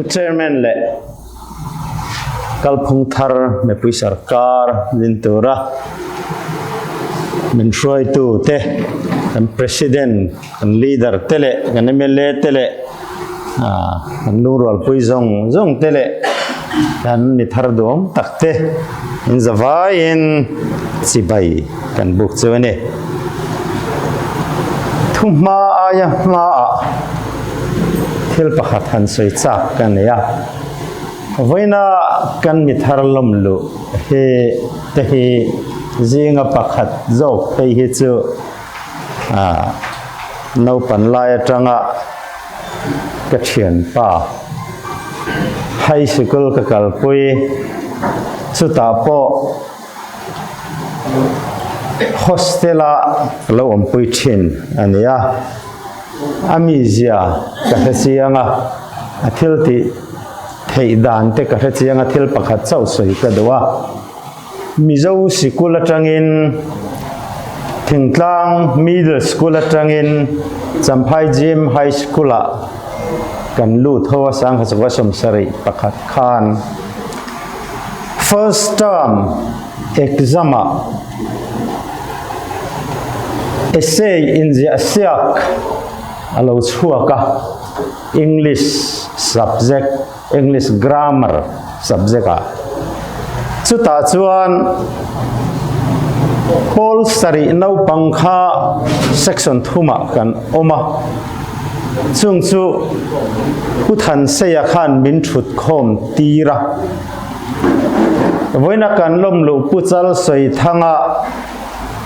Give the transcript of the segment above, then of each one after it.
chairman le kalphung thar me pui sarkar lintura min shroi tu te kan president kan leader tele kan MLA tele kan nurul pui zong tele kan ni thar dom takte in zavain sibai kan buk chone thuma aya ma thil pakhat han soi chak kan ya voina kan mi thar lom lu he te hi zinga pakhat zo pe hi chu no pan lai atanga ka thian pa high school ka kalpui chu ta po hostela lo om pui thin ania amizia ka hasianga athil ti thei dan te ka hasianga thil pakhat chau soi ka dawa mizo sikul atangin thingtlang middle school atangin champhai gym high school a kan lu thawa sang haswa somsari pakhat khan first term exam essay in the asiak alo chuaka English subject English grammar subject a chuta chuan Paul sari no pangkha section thuma kan oma chung chu puthan seya khan min thut khom tira voina kan lom lu puchal soi thanga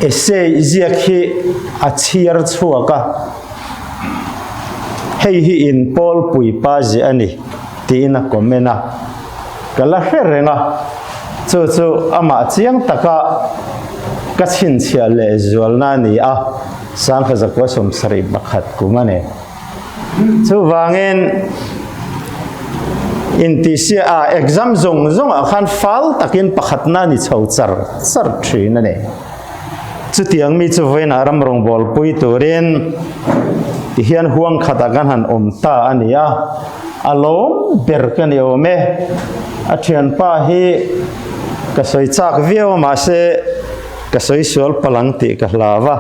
essay ziakhi achiar chuaka hei hi in Paul pui pa ji ani tina komena kala herenga chu ama chiang taka kachin chia le zualna ni a sang khazakwa somsari bakhat kumane chu wangin intisia exam zong a khan fal takin pakhatna ni chauchar sar thina ne chu tiang mi chu voina ram rong bol pui turin ti hian huang khata kan han omta ania alom ber kan yome athian pa hi ka soi chak viau ma se ka soi sual palang ti ka hlawa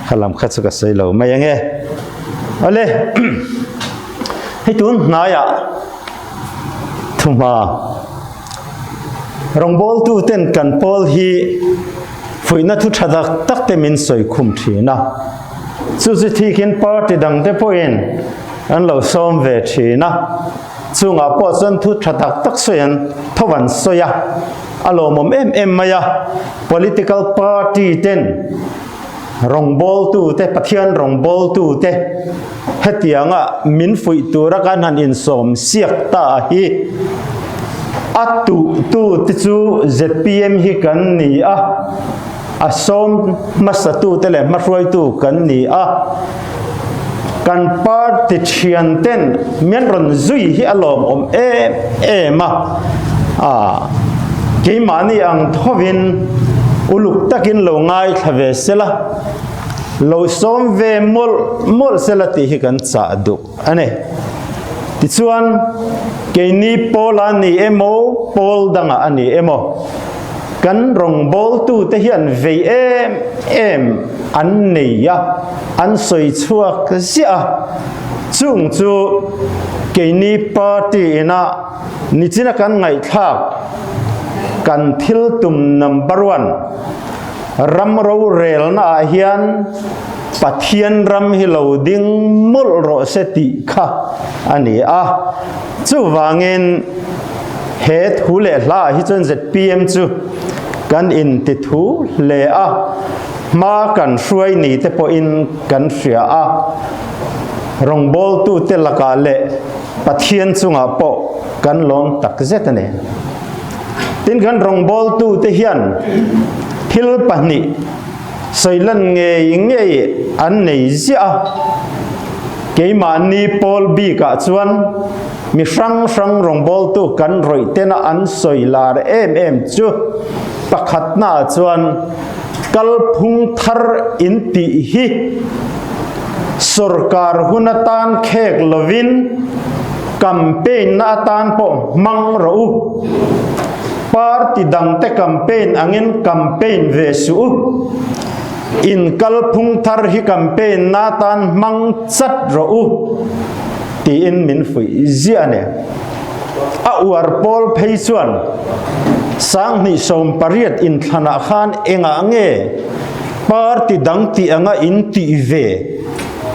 khalam kha chu ka soi lo mai nge ale hi tun naya thuma rongbol tu ten kan pol hi fuina thu thadak tak te min soi khum thina chu chi thikin party dang te poin an lo som ve thina chunga po chan thu thadak tak soyan thowan soya alomom em maya political party ten rongbol tu te pathian rongbol tu te hetianga min fui tura kan han in som siak ta hi atu tu chu ZPM hi kan ni a asom masatu tele maroi tu kan ni a kan party thian ten men ron zui hi alom om ma ke mani ang thovin uluk takin lo ngai thave sela lo som ve mol sela ti hi kan cha du ane ti chuan ke ni pola ni emo pol danga ani emo kan rong bol tu te hian ve em an nei ya an soi chuak sia chung chu ke ni party ina ni china kan ngai thak kan thil tum number 1 ram ro rel na hian pathian ram hi lo ding mul ro seti kha ani a chu wangin he thu le hla hi chon ZPM chu kan in ti thu le a ma kan hruai ni te po in kan hria a rongbol tu te laka le pathian chunga po kan lom tak zetane tin kan rongbol tu te hian thil pahni soilan nge an nei zia keima ni pol bi ka chuan mi frang rongbol tu kan roi tena an soilar em chu pakhat na chuan kalphung thar inti hi sarkar hunatan khek lovin campaign na tan po mang ro party dang te campaign angin campaign ve su in kalphung thar hi campaign na tan mang chat ro ti in min fui ziane a war pol phei chuan sang ni som pariat in thana khan enga nge party dang ti anga in ti ve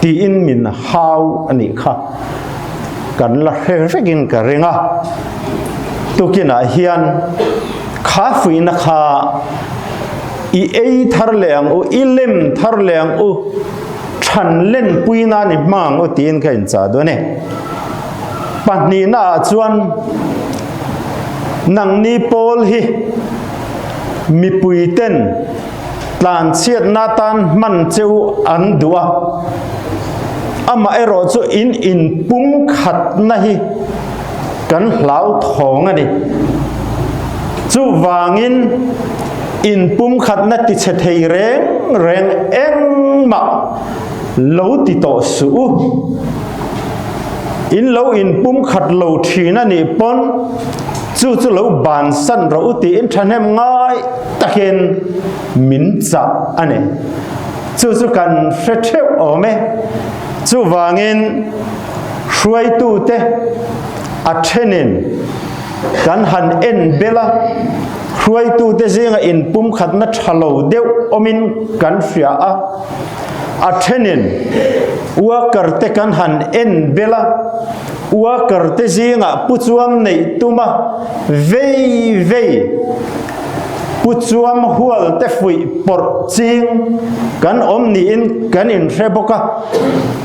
ti in min how ani kha kan la herin ka renga tukina hian kha fui na kha i ei thar leang u ilim thar leang u than len puina ni mang u tin ka in cha do ne pani na chuan nang ni pol hi mi pui ten tlan chiat na tan man cheu an dua ama ero chu in pum khat na hi kan hlau thong ani chu wangin in pum khat na ti che thei reng eng ma lo ti to su in lo in pum khat lo thina ni pon chu lo ban san ro ti in thanem ngai taken min cha ane chu kan fetheu ome chu wangin hruai tu te athenin kan han en bela hruai tu te zinga in pum khat na thalo deu omin kan fia a athenin wa karte kan han en bela wa karte zinga puchuam nei tuma vei puchuam hual te fui por ching kan omni in kan in reboka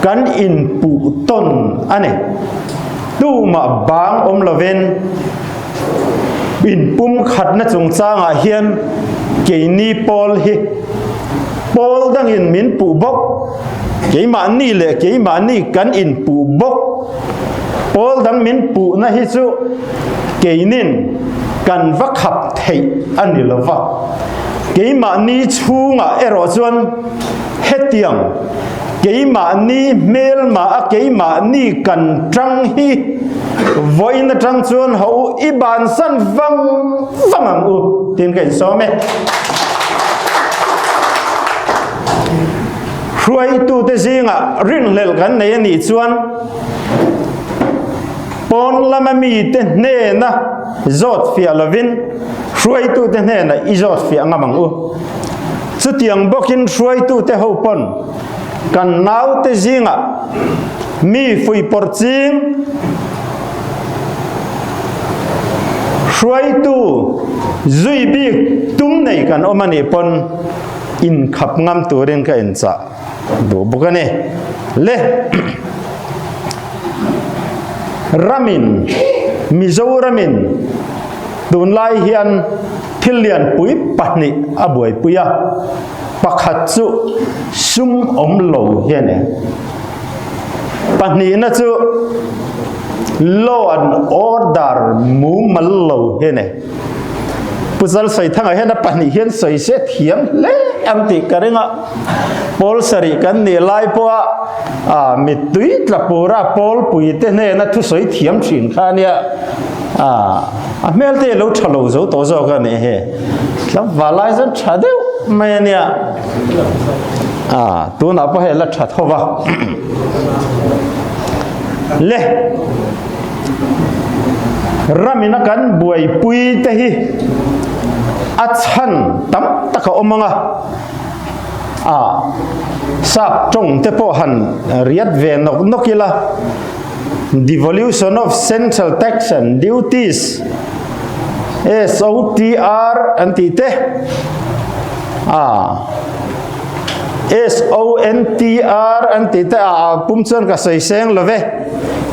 kan in pu ton ane tu ma bang om loven in pum khat na chung changa hian ke ni pol hi pol dang in min pu bok ke ma ni le ke ma ni kan in pu bok pol dang min pu na hi chu ke nin kan va khap thei ani lova ke ma ni chunga ero chuan hetiang ke ma ni mel ma ke ma ni kan trang hi voin trang chuan ho iban san vang u tin kai so me hruai tu te zinga rin lel kan nei ni chuan pon lama mi te ne na zot fia lovin hruai tu te ne na i zot fia ngamang u chu tiang bokin hruai tu te ho pon kan nau te zinga mi fui por ching hruai tu zui bi tum nei kan omani pon in khap ngam turin ka in cha do bukane le ramin mizoramin tun lai hian thilian pui pahni abuai puya pakhat chu sum om lo hian e pahni na chu law and order mu mal lo hian e puzal soi thanga hian pahni hian soi se thiam le am ti karenga pol sari kan ni lai po mi tui tlapura pol pui te ne na thu soi thiam thin kha nia mel te lo thalo zo to zo ka ne he tlam walai zan thadeu me nia tu na pa he la thathowa le ramina kan buai pui te hi achan tam taka omanga sap trong te po han riat ve nokila devolution of central tax and duties SOTR anti te SONTR anti te pumchan ka sai seng love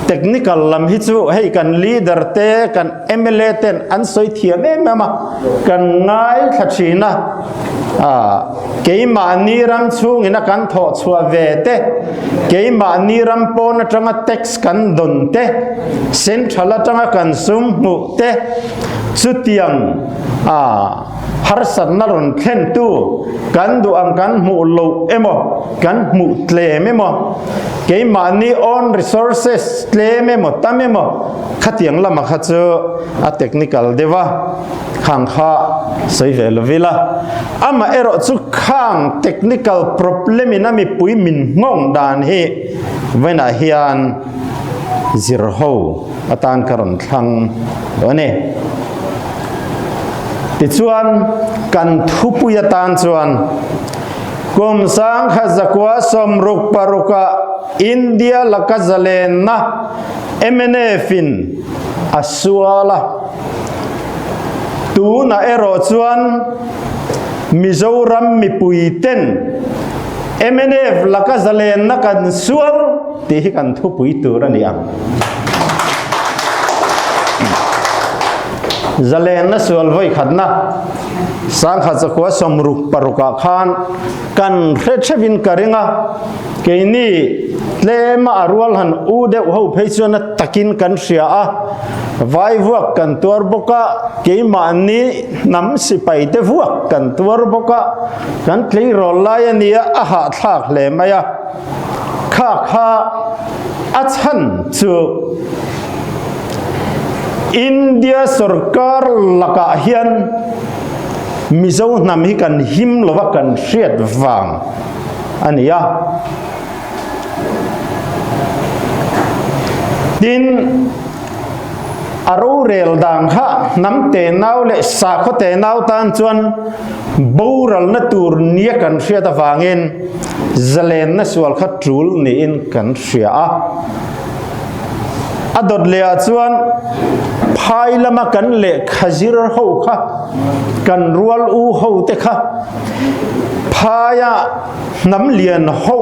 technical lam hi chu hei kan leader te kan MLA ten an soi thiam mama kan ngai thachina keima ni ram chung ina kan tho chua ve te keima ni ram pon atanga tax kan don te central atanga kan sum mu te sutiang harsat naron khen tu kan du ang kan mu lo emo kan mu tle memo ke mani on resources tle memo tamemo khatiang lama khachu a technical deva khang kha sei vel vela ama ero chu khang technical problem ina mi pui min ngong dan hi vena hian zirho atan karon thang done ti chuan kan thupuya tan chuan kum sang khazakwa somruk paruka India lakazalen na MNF-in aswala tu na ero chuan Mizoram mipuiten MNF lakazalen na kan sual ti kan thupui tur aniang zalen na sual voi khatna sang khazakwa somruk paruka khan kan rechevin karinga keini tlema arwal han ude ho pheichona takin kan ria a vai vuak kan tur boka keima ni nam sipai te vuak kan tur boka kan thlei rol lai ania a ha thak hle maya kha kha a chan chu India sarkar laka hian mizo nam hi kan him lova kan riat wang ania tin aro rel dang ha nam te nau le sa kho te nau tan chuan boral na tur nia kan riat wangin zalen na sual kha trul ni in kan ria a adot le chuan phai lama kan le khazir ho kha kan rual u ho te kha phaya nam lian ho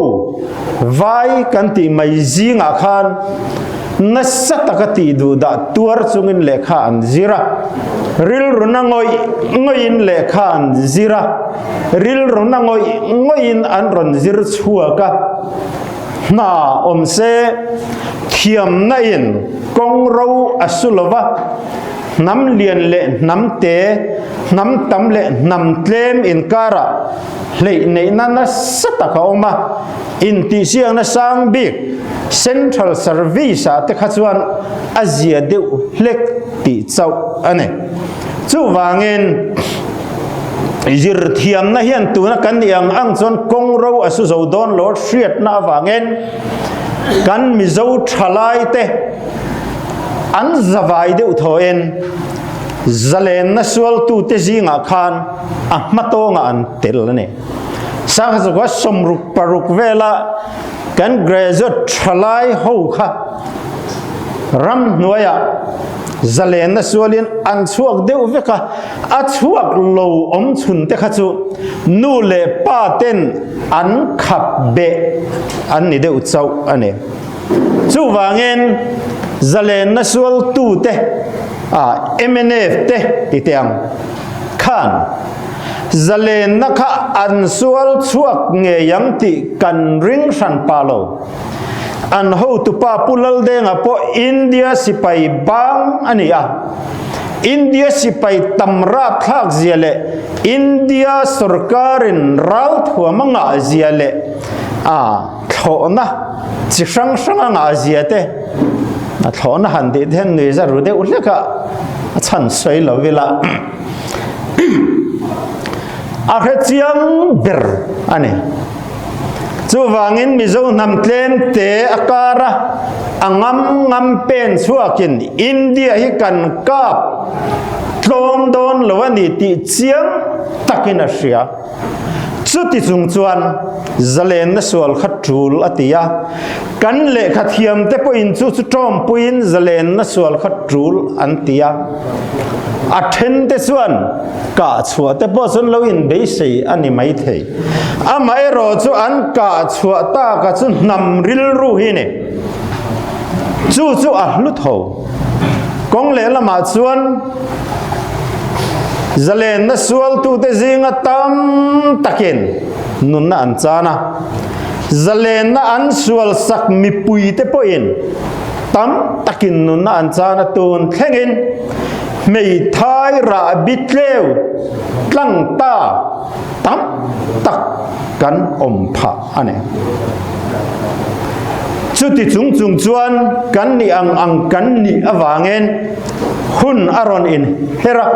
vai kan ti mai zinga khan na satakati du da tuar chungin le kha an zira ril runangoi ngoin le kha an zira ril runangoi ngoin an ron zir chua ka na omse thiam na in kong ro asulova nam lian le nam te nam tam le nam tlem in kara le nei na na sataka oma in ti siang na sang big central service a te khachuan azia deu hlek ti chau ane chu wangin zir thiam na hian tu na kan yang ang chon kong ro asu zo don lord riat na wangin kan mi zo thalai te an zawai de uthoen zalen na sual tu te zinga khan a matonga an tel ne sang zo wa somruk paruk vela kan graduate thalai ho kha ram nuaya zalen na sualin an chuak deu veka a chuak lo om chun te kha chu nu le pa ten an khap be an ni deu chau ane chu wangin zalen na sual tu te MNF te itiang khan zalen na kha an sual chuak nge yang ti kan ring san palo an ho tu pa pulal de nga po India sipai bang ania India sipai tamra thak ziale India sarkarin ral thua manga ziale thona chisang sanga nga ziate thona handi then ni za rude uleka chan soi lovila a chiang ber ane chu wangin mizo nam tlen te akara angam ngam pen chuakin India hi kan kap tlom don lowani ti chiang takina ria chuti chung chuan zalen na sual khatul atia kan le khathiam te po in chu tom puin zalen na sual khatul antia athen te chuan ka chua te po sun lo in be sei ani mai thei amai ro chu an ka chua ta ka chu nam ril ru hi ne chu a lu tho kong le lama chuan zalen na sual tu te zinga tam takin nun na an chana zalen na an sual sak mi pui te po in tam takin nun na an chana tun thlengin mei thai ra bit leo tlang ta tam tak kan om pha ane chu ti chung chung chuan kan ni ang kan ni awangen hun aron in hera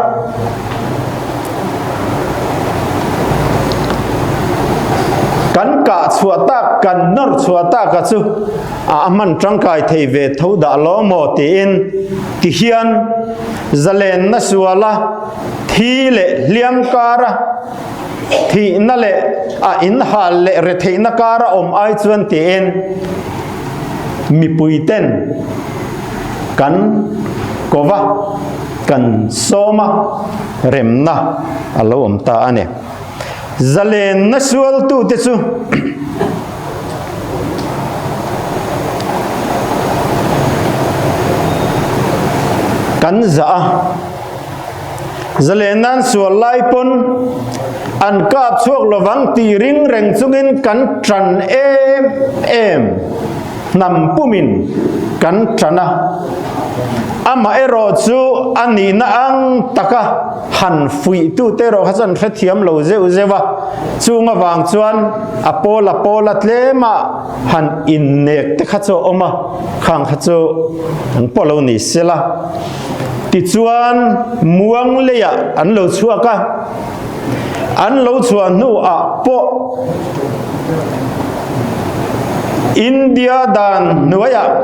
kan ka chuata kan nor chuata ka chu man tangkai thei ve tho da lo mo ti in ti hian zalen na suala thi le liam kara thi na le in hal le re thei na kara om ai chuan ti in mi puiten kan kova kan soma remna alo om ta ane zalen na sual tu te chu kan za zalenan sual lai pon an kap chuak lowang ti ring reng chungin kan tran em nam pumin kan trana ama ero chu ani na ang taka han fui tu te ro khasan khathiam lo ze uzewa chunga wang chuan apola tlema han innek te khacho oma khang khacho ang polo ni sela ti chuan muang leya an lo chuaka an lo chuan nu a po India dan nuaya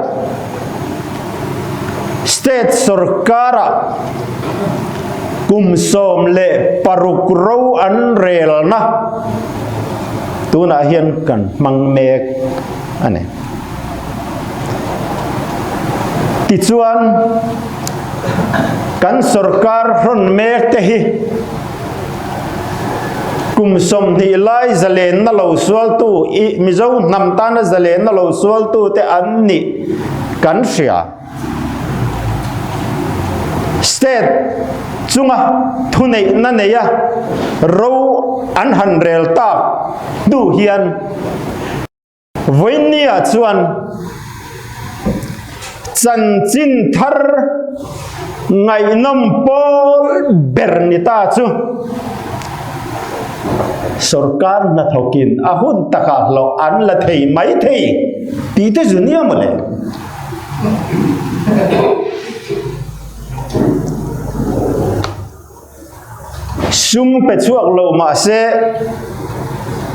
state sarkara kumsom le paruk ro an rel na tuna hian kan mangmek ane ti chuan kan sarkar ron mek te hi kumsom ni lai zalen na lo sual tu i mizo nam ta na zalen na lo sual tu te an ni kan sia state chunga thunei na neya ro an han rel ta du hian voinia chuan chan chin thar ngai nom pol bernita chu sarkar na thokin ahun taka lo an la thei mai thei ti te junia male sum pe chuak lo ma se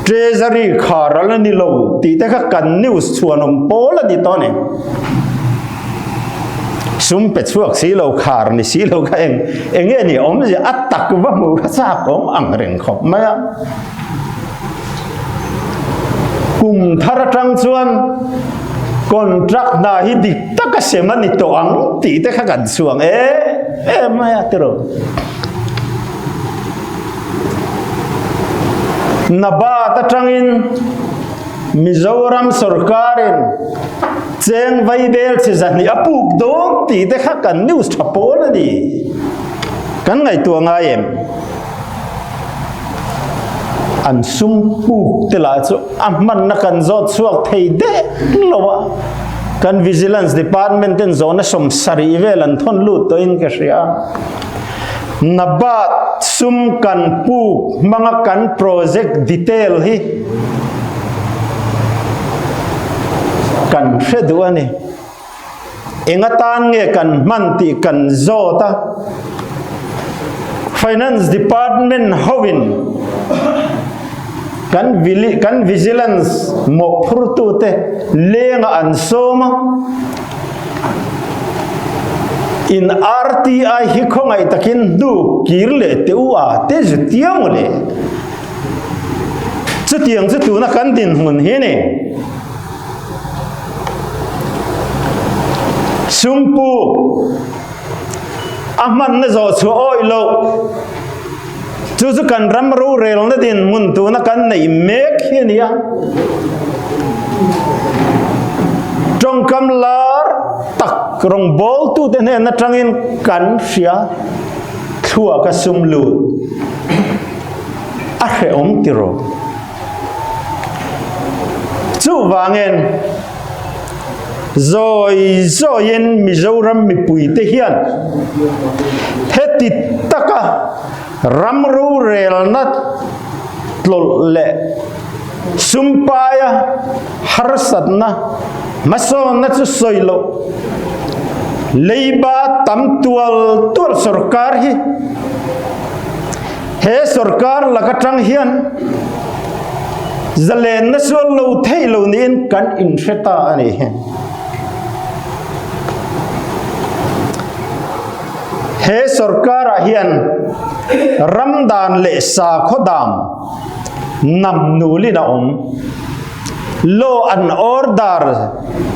treasury kharal ni lo ti te kha kan news chuanom pola ni to ne sum pe chuak si lo khar ni si lo kha enge ni om je atak wa mu kha sa kom ang reng khop ma kum thara tang chuan contract na hi dik taka sema ni to ang ti te kha kan chuang ma ya tero naba ta tangin Mizoram sarkarin cheng vai bel che zani apuk do ti te kha kan news thapol ni kan ngai tu nga em an sum pu te la chu amman na kan zot chuak thei de lowa kan vigilance department ten zona som sari velan thon lut to in ka ria nabat sum kan pu manga kan project detail hi kan fedu ani engatan nge kan manti kan zota finance department hovin kan vigilance mo furtu te lenga an soma in RTI hi khongai takin du kirle te uwa te jutiang le chutiang chutu na kan din hun he ne sumpu ahman na zo chu oi lo chu kan ram ru rel na din mun tu na kan nei mek hi nia trong kam lar tak rong bol tu te ne na tangin kan sia thua ka sum lu a he om tiro chu wangen rồi in Mizoram mi pui te hian heti taka ramru rel nat tlol le sumpaya harsatna maso na chu soilo leiba tamtual tual sarkar hi he sarkar lakatang hian zalen na sual lo thei lo nin kan in theta ani he sarkar hian ramdan le sa khodam nam nuli na lo an order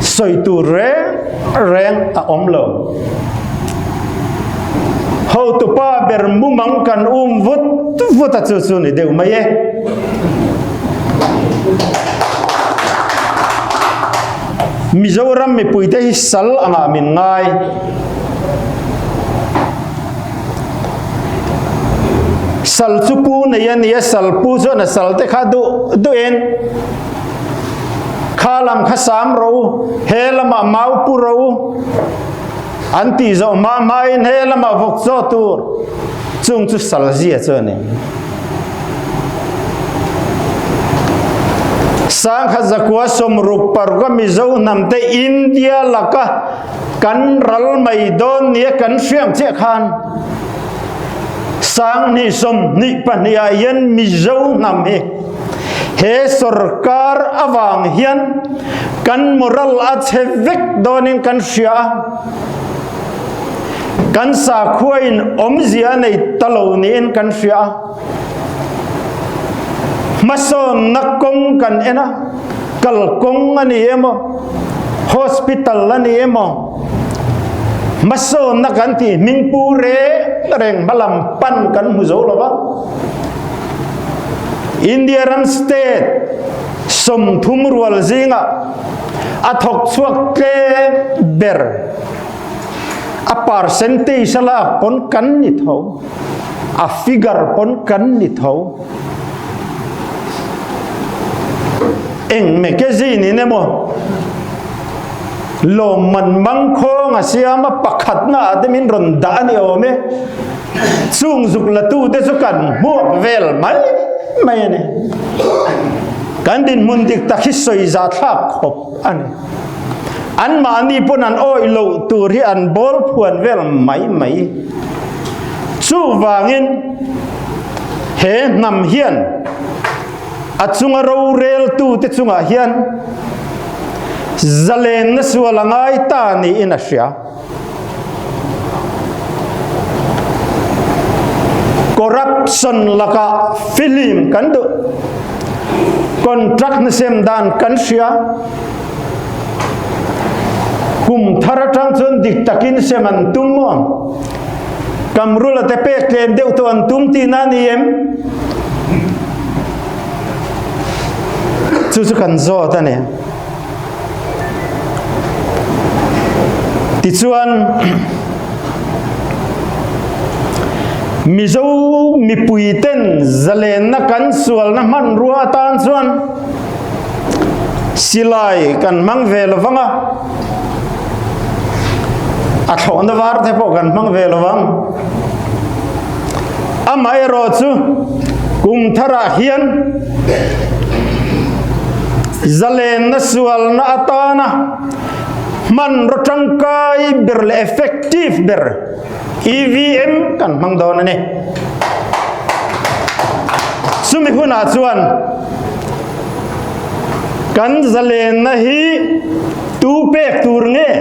soitu reng a lo ho tu pa ber mumang kan vut a chu ni deu mai Mizoram mi puite hi sal anga min ngai sal chupu ne yan ya sal pu zo na sal te kha du en khalam khasam ro helama mau pu ro anti zo ma mai helama vok zo tur chung chu sal zia chone sang khazakwa somruk parga mizo namte India laka kan ral mai don ni kan siam che khan sang ni som ni pania yen mizo nam he sarkar awang hian kan moral a chevek donin kan sia kan sa khuain omzia nei talo nin kan sia maso nakong kan ena kalkong ani emo hospital ani emo maso nakanti mingpure reng malam pan kan muzo lawa India ram state som thumrual zinga athok chuak ke ber a percentage sala pon kan ni tho a figure pon kan ni tho eng me ke zini nemo lo man mang kho nga siama pakhat na ademin ron da ni ome chung zuk la tu te sukan mu vel mai ne kan din mundik ta hisoi za thak khop an mani pun an oi lo tur hi an bol phuan vel mai chu wangin he nam hian achunga ro rel tu te chunga hian zalen na sualangai ta ni in asia corruption laka film kan du contract na sem dan kan sia kum tharatang chon dik takin seman tummo kamrula te pe klem deu to an tum ti na ni em chu kan zo ta ne ti chuan mizo mi puiten zalen na kan sual na man ruwa tan chuan silai kan mang vel wanga a thon da war te po kan mang vel wang amai ro chu kum thara hian zalen na sual na atana man rotangkai berle efektif ber EVM kan mang don ne sumi huna chuan kan zalen na hi tu pek tur nge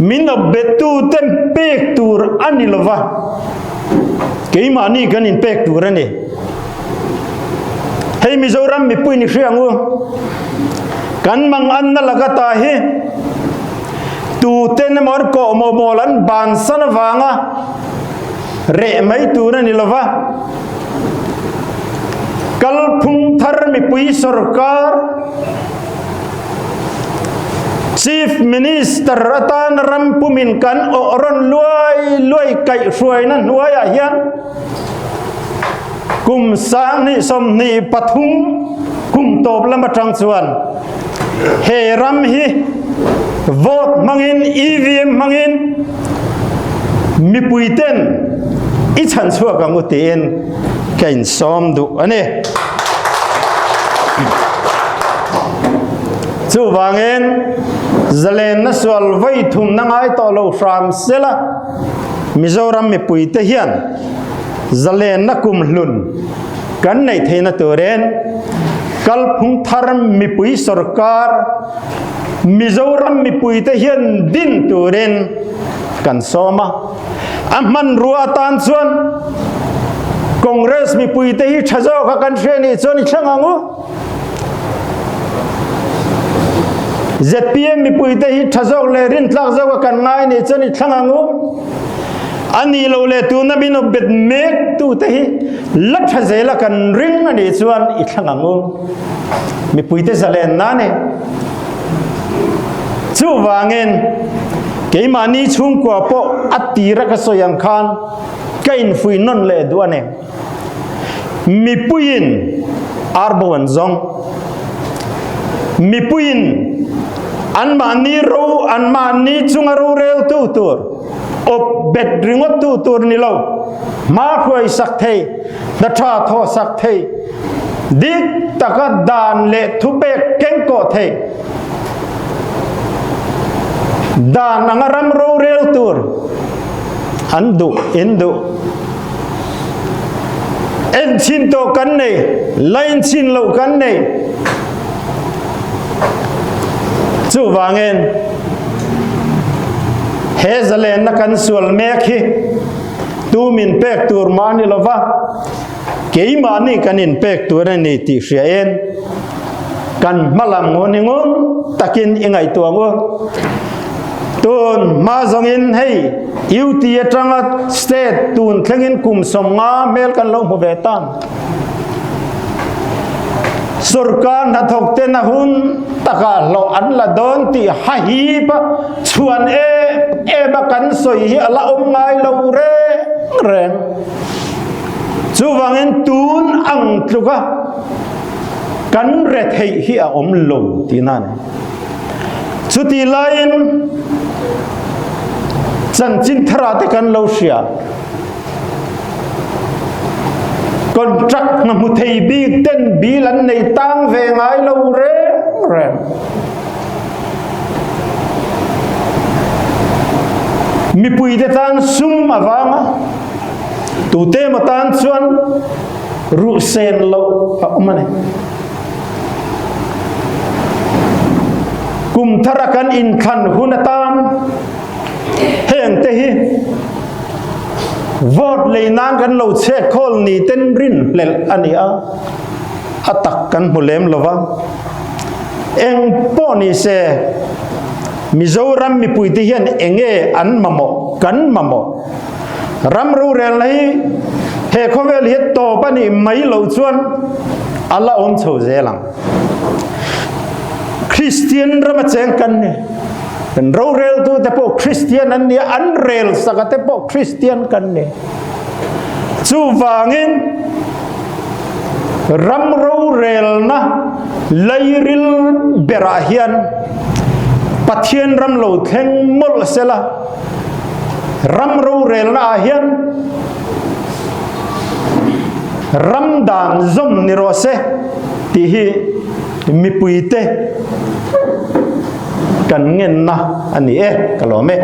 min betu tem pek tur anilova ke mani kan in pek tur ne hei Mizoram mi pui ni hriangu kan mang an na lagata hi tu ten mor ko mo molan ban san wanga re mai tu na ni lova kal phung thar mi pui sarkar chief minister atan rampumin kan oron luai kai hruai na nuai a hian kum sang ni som ni pathum kum top lama tang chuan he ram hi vote mangin EVM mangin mi puiten i chan chua ka ngutin kain som du ane chu wangin zalen na swal vai thum na ngai to lo ram sela Mizoram mi puite hian zalen na kum hlun kan nei theina turen kal phung thar mi pui sarkar Mizoram mi puite hian din turen kan soma amman ruatan chuan Congress mi puite hi thazo ka kan theni choni thlangangu ZPM mi puite hi thazo le rin tlak zo ka kan ngai ni choni thlangangu ani lo le tu na bino bet mek tu te hi la thazela kan ring ani chuan I thlangangu mi puite zalen na ne chu wangin keimani chung kwa po atira ka soyang khan kain fui non le duane mi puin arbowan zong mi puin an mani ro an mani chungaro rel tu tur op bet ringot tu tur ni lo ma khoi sak thei da tha tho sak thei dik taka dan le thu be keng ko thei dan angaram ro rel tur andu indu en chin to kan nei line chin lo kan nei chu wangen he zalen na kan sual mek hi tu min pek tur mani lova kei mani kanin pek tur ni ti hriaen kan malam ngoningon takin ingai tuango tun ma zongin hei UT atanga state tun thlengin kum somnga mel kan lo hobetan surkan na thokte na hun taka lo an la don ti ha hi ba chuan e ba kan soi hi ala ngai lo re ren chu wangin tun ang tluka kan re thei hi a lo ti nan chu ti lain chan chin thara te kan lo sia contract na mu thei bi ten bi lan nei tang ve ngai lo re mi pui de tan sum awanga tu te ma tan chuan ru sen lo pa mane kum tharakan in khan hunatam heng te hi vote le nan kan lo che khol ni ten rin lel ania atak kan hulem lova eng poni se Mizoram mi puiti hian enge an mamo kan mamo ram ru rel lai he khovel hi to pani mai lo chuan ala om chho zelang Christian rama cheng kan ne kan ro rel tu te po Christian an ni an rel sakate po Christian kan ne chu wangin ram ro rel na lairil berahian pathian ram lo theng mol sela ram ro rel na hian ramdan zom ni rose ti hi mi puite kan ngen na ani kalome